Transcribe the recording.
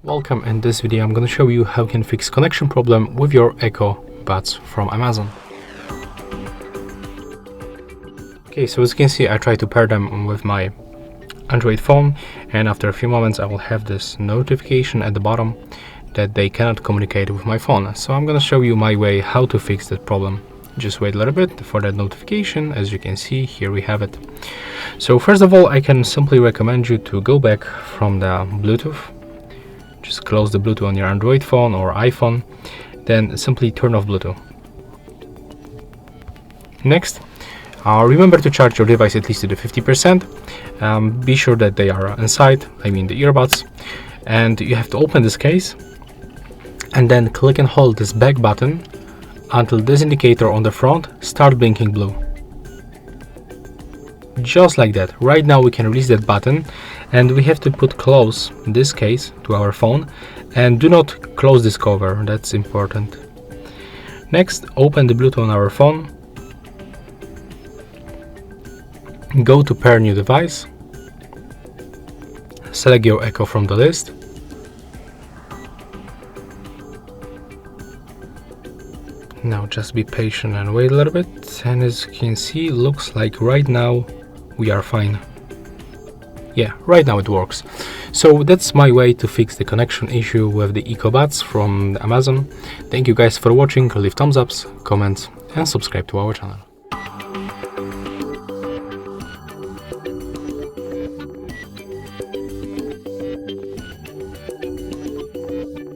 Welcome. In this video I'm going to show you how you can fix connection problem with your Echo Buds from Amazon. Okay, so as you can see, I try to pair them with my Android phone, and after a few moments I will have this notification at the bottom that they cannot communicate with my phone. So I'm going to show you my way how to fix that problem. Just wait a little bit for that notification. As you can see, here we have it. So first of all, I can simply recommend you to go back from the Bluetooth. Just close the Bluetooth on your Android phone or iPhone, then simply turn off Bluetooth. Next, remember to charge your device at least to the 50%. Be sure that they are inside, I mean the earbuds, and you have to open this case and then click and hold this back button until this indicator on the front starts blinking blue. Just like that. Right now we can release that button, and we have to put close this case to our phone, and do not close this cover, that's important. Next, open the Bluetooth on our phone, go to pair new device, select your Echo from the list, now just be patient and wait a little bit, and as you can see, looks like right now we are fine. Yeah, right now it works. So that's my way to fix the connection issue with the Echo Buds from Amazon. Thank you guys for watching. Leave thumbs ups, comments and subscribe to our channel.